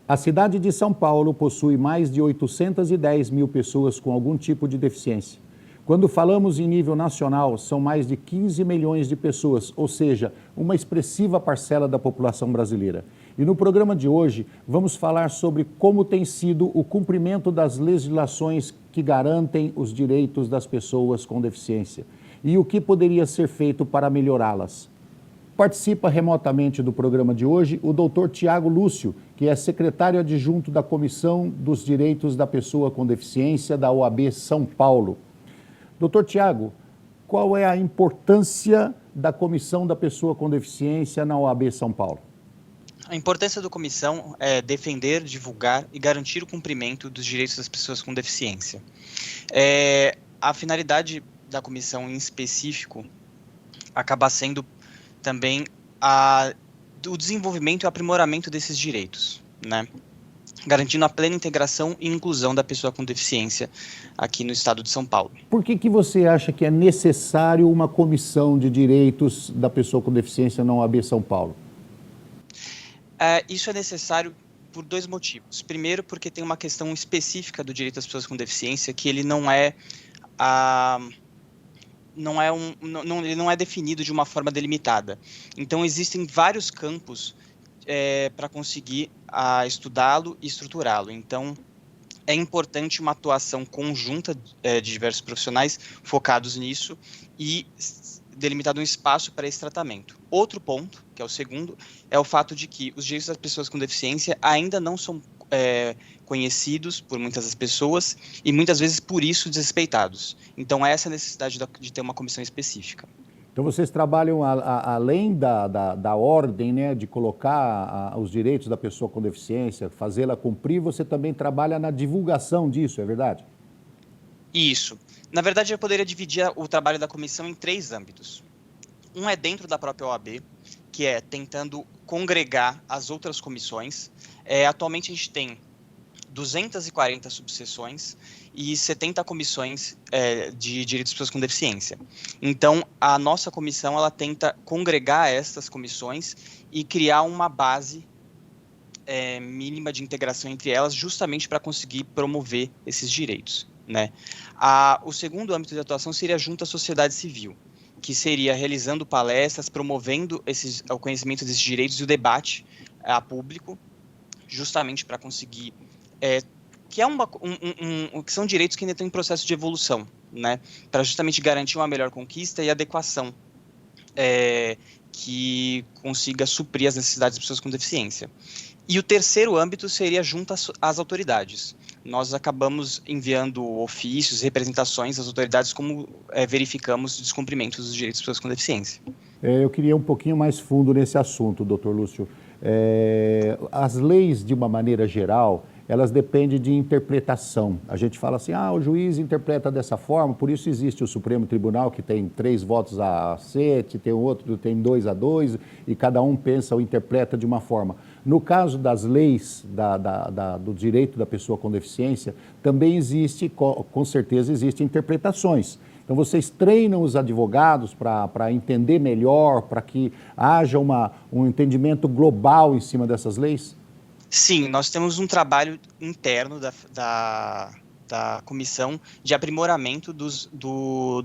A cidade de São Paulo possui mais de 810 mil pessoas com algum tipo de deficiência. Quando falamos em nível nacional, são mais de 15 milhões de pessoas, ou seja, uma expressiva parcela da população brasileira. E no programa de hoje, vamos falar sobre como tem sido o cumprimento das legislações que garantem os direitos das pessoas com deficiência e o que poderia ser feito para melhorá-las. Participa remotamente do programa de hoje o Dr. Tiago Lúcio, que é secretário adjunto da Comissão dos Direitos da Pessoa com Deficiência da OAB São Paulo. Dr. Tiago, qual é a importância da Comissão da Pessoa com Deficiência na OAB São Paulo? A importância da comissão é defender, divulgar e garantir o cumprimento dos direitos das pessoas com deficiência. A finalidade da comissão em específico acaba sendo também o desenvolvimento e o aprimoramento desses direitos, né? Garantindo a plena integração e inclusão da pessoa com deficiência aqui no estado de São Paulo. Por que você acha que é necessário uma comissão de direitos da pessoa com deficiência na OAB São Paulo? Isso é necessário por dois motivos. Primeiro, porque tem uma questão específica do direito das pessoas com deficiência que ele não é definido de uma forma delimitada. Então, existem vários campos para conseguir estudá-lo e estruturá-lo. Então, é importante uma atuação conjunta de diversos profissionais focados nisso e delimitado um espaço para esse tratamento. Outro ponto, que é o segundo, é o fato de que os direitos das pessoas com deficiência ainda não são conhecidos por muitas das pessoas e muitas vezes por isso desrespeitados. Então, essa é a necessidade de ter uma comissão específica. Então, vocês trabalham além da ordem, né, de colocar os direitos da pessoa com deficiência, fazê-la cumprir, você também trabalha na divulgação disso, é verdade? Isso. Na verdade, eu poderia dividir o trabalho da comissão em três âmbitos. Um é dentro da própria OAB, que é tentando congregar as outras comissões. Atualmente, a gente tem 240 subseções e 70 comissões de direitos das pessoas com deficiência. Então, a nossa comissão ela tenta congregar essas comissões e criar uma base mínima de integração entre elas, justamente para conseguir promover esses direitos, né? O segundo âmbito de atuação seria junto à sociedade civil, que seria realizando palestras, promovendo o conhecimento desses direitos e o debate a público, justamente para conseguir que são direitos que ainda estão em processo de evolução, né? Para justamente garantir uma melhor conquista e adequação que consiga suprir as necessidades das pessoas com deficiência. E o terceiro âmbito seria junto às autoridades. Nós acabamos enviando ofícios, representações às autoridades como verificamos descumprimentos dos direitos das pessoas com deficiência. Eu queria um pouquinho mais fundo nesse assunto, doutor Lúcio. As leis, de uma maneira geral, elas dependem de interpretação. A gente fala assim, o juiz interpreta dessa forma, por isso existe o Supremo Tribunal, que tem 3 votos a 7, tem outro que tem 2 a 2, e cada um pensa ou interpreta de uma forma. No caso das leis do direito da pessoa com deficiência, também existe, com certeza, existem interpretações. Então, vocês treinam os advogados para entender melhor, para que haja um entendimento global em cima dessas leis? Sim, nós temos um trabalho interno da comissão de aprimoramento dos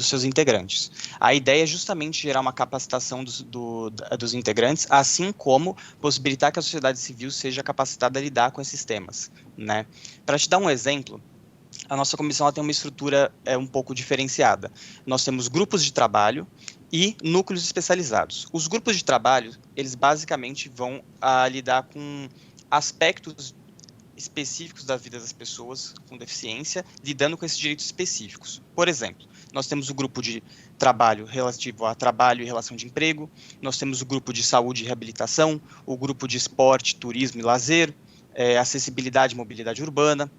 seus integrantes. A ideia é justamente gerar uma capacitação dos integrantes, assim como possibilitar que a sociedade civil seja capacitada a lidar com esses temas, né? Para te dar um exemplo, a nossa comissão ela tem uma estrutura um pouco diferenciada. Nós temos grupos de trabalho e núcleos especializados. Os grupos de trabalho, eles basicamente vão lidar com aspectos específicos da vida das pessoas com deficiência, lidando com esses direitos específicos. Por exemplo, nós temos o grupo de trabalho relativo a trabalho e relação de emprego, nós temos o grupo de saúde e reabilitação, o grupo de esporte, turismo e lazer, acessibilidade e mobilidade urbana,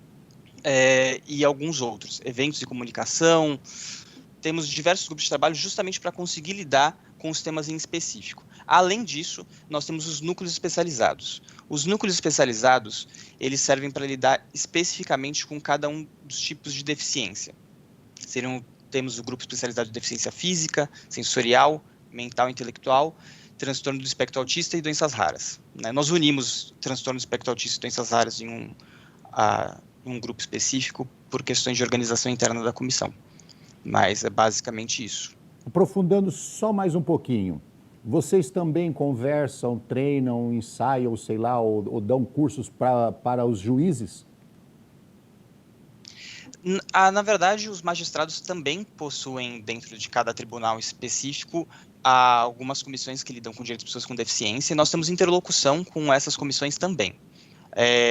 e alguns outros, eventos de comunicação. Temos diversos grupos de trabalho justamente para conseguir lidar com os temas em específico. Além disso, nós temos os núcleos especializados. Os núcleos especializados, eles servem para lidar especificamente com cada um dos tipos de deficiência. Temos o grupo especializado de deficiência física, sensorial, mental e intelectual. transtorno do espectro autista e doenças raras, né? Nós unimos transtorno do espectro autista e doenças raras em um grupo específico por questões de organização interna da comissão, mas é basicamente isso. Aprofundando só mais um pouquinho, vocês também conversam, treinam, ensaiam, sei lá, ou dão cursos para os juízes? Na verdade, os magistrados também possuem, dentro de cada tribunal específico, algumas comissões que lidam com direitos de pessoas com deficiência, e nós temos interlocução com essas comissões também.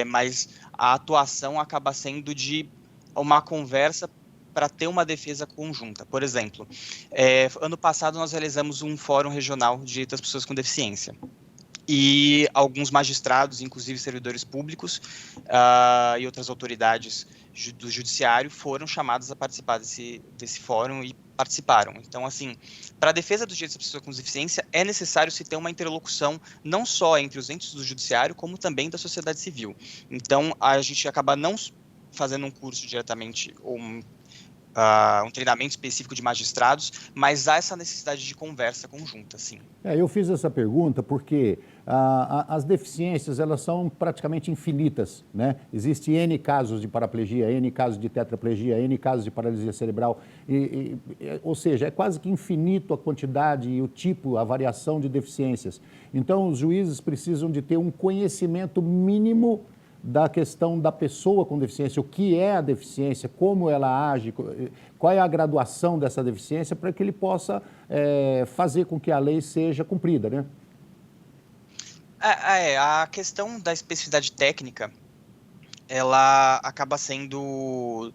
Mas a atuação acaba sendo de uma conversa para ter uma defesa conjunta. Por exemplo, ano passado nós realizamos um fórum regional de direitos das pessoas com deficiência. E alguns magistrados, inclusive servidores públicos e outras autoridades do judiciário foram chamados a participar desse fórum e participaram. Então, assim, para a defesa dos direitos das pessoas com deficiência, é necessário se ter uma interlocução não só entre os entes do judiciário, como também da sociedade civil. Então, a gente acaba não fazendo um curso diretamente ou um treinamento específico de magistrados, mas há essa necessidade de conversa conjunta, sim. Eu fiz essa pergunta porque as deficiências, elas são praticamente infinitas, né? Existem N casos de paraplegia, N casos de tetraplegia, N casos de paralisia cerebral, ou seja, é quase que infinito a quantidade e o tipo, a variação de deficiências. Então, os juízes precisam de ter um conhecimento mínimo da questão da pessoa com deficiência, o que é a deficiência, como ela age, qual é a graduação dessa deficiência, para que ele possa fazer com que a lei seja cumprida, né? A questão da especificidade técnica, ela acaba sendo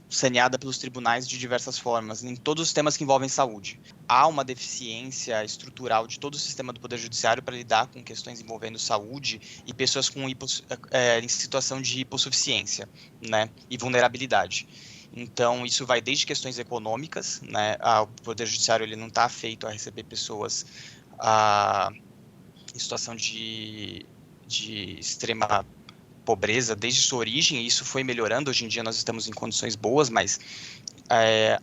saneada pelos tribunais de diversas formas, em todos os temas que envolvem saúde. Há uma deficiência estrutural de todo o sistema do Poder Judiciário para lidar com questões envolvendo saúde e pessoas em situação de hipossuficiência, né, e vulnerabilidade. Então, isso vai desde questões econômicas, né, o Poder Judiciário ele não está feito a receber pessoas em situação de extrema pobreza desde sua origem, e isso foi melhorando. Hoje em dia nós estamos em condições boas, mas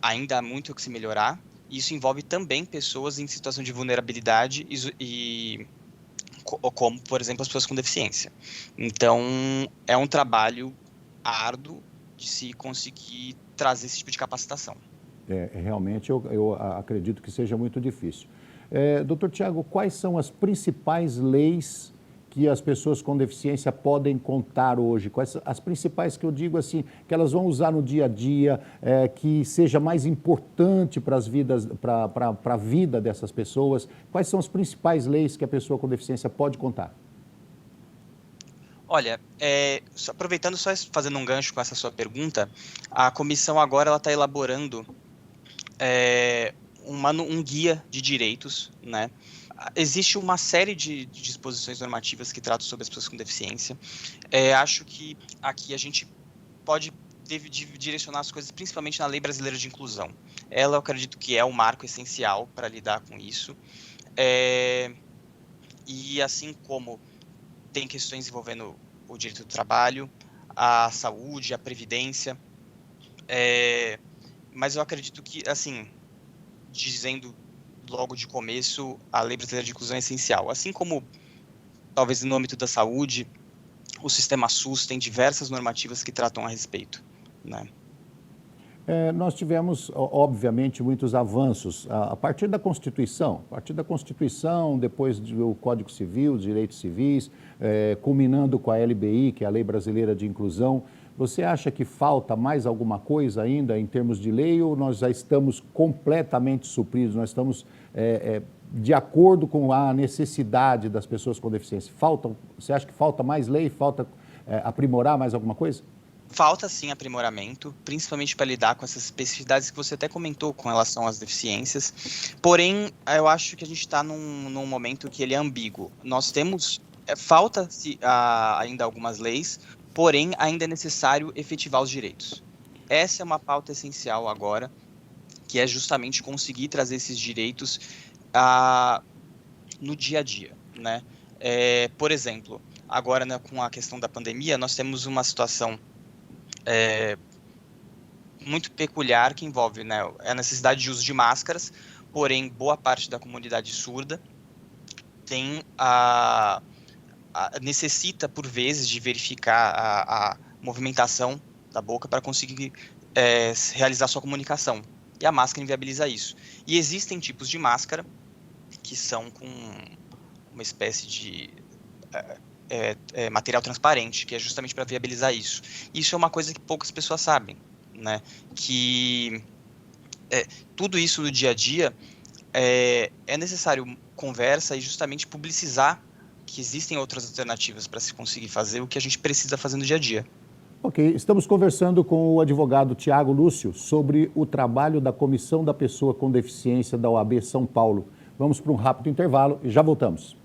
ainda há muito o que se melhorar. Isso envolve também pessoas em situação de vulnerabilidade como, por exemplo, as pessoas com deficiência. Então, é um trabalho árduo de se conseguir trazer esse tipo de capacitação. Realmente eu acredito que seja muito difícil. Doutor Tiago, quais são as principais leis que as pessoas com deficiência podem contar hoje? Quais as principais que eu digo assim, que elas vão usar no dia a dia, que seja mais importante para a vida dessas pessoas? Quais são as principais leis que a pessoa com deficiência pode contar? Olha, aproveitando, só fazendo um gancho com essa sua pergunta, a comissão agora está elaborando um guia de direitos, né? Existe uma série de disposições normativas que tratam sobre as pessoas com deficiência. Acho que aqui a gente deve direcionar as coisas principalmente na Lei Brasileira de Inclusão. Ela, eu acredito que é o marco essencial para lidar com isso. E assim como tem questões envolvendo o direito do trabalho, a saúde, a previdência, mas eu acredito que, assim, dizendo logo de começo, a Lei Brasileira de Inclusão é essencial. Assim como, talvez no âmbito da saúde, o sistema SUS tem diversas normativas que tratam a respeito, né? Nós tivemos, obviamente, muitos avanços a partir da Constituição, depois do Código Civil, dos direitos civis, culminando com a LBI, que é a Lei Brasileira de Inclusão. Você acha que falta mais alguma coisa ainda em termos de lei, ou nós já estamos completamente supridos, nós estamos de acordo com a necessidade das pessoas com deficiência? Você acha que falta mais lei, falta aprimorar mais alguma coisa? Falta sim aprimoramento, principalmente para lidar com essas especificidades que você até comentou com relação às deficiências. Porém, eu acho que a gente está num momento que ele é ambíguo. Nós temos, falta ainda algumas leis, porém ainda é necessário efetivar os direitos. Essa é uma pauta essencial agora, que é justamente conseguir trazer esses direitos no dia a dia, né? Por exemplo, agora, né, com a questão da pandemia, nós temos uma situação muito peculiar que envolve, né, a necessidade de uso de máscaras, porém boa parte da comunidade surda tem necessita, por vezes, de verificar a movimentação da boca para conseguir realizar sua comunicação. E a máscara inviabiliza isso. E existem tipos de máscara que são com uma espécie de material transparente, que é justamente para viabilizar isso. Isso é uma coisa que poucas pessoas sabem, né? Que tudo isso no dia a dia é necessário conversa e justamente publicizar que existem outras alternativas para se conseguir fazer o que a gente precisa fazer no dia a dia. Ok, estamos conversando com o advogado Tiago Lúcio sobre o trabalho da Comissão da Pessoa com Deficiência da OAB São Paulo. Vamos para um rápido intervalo e já voltamos.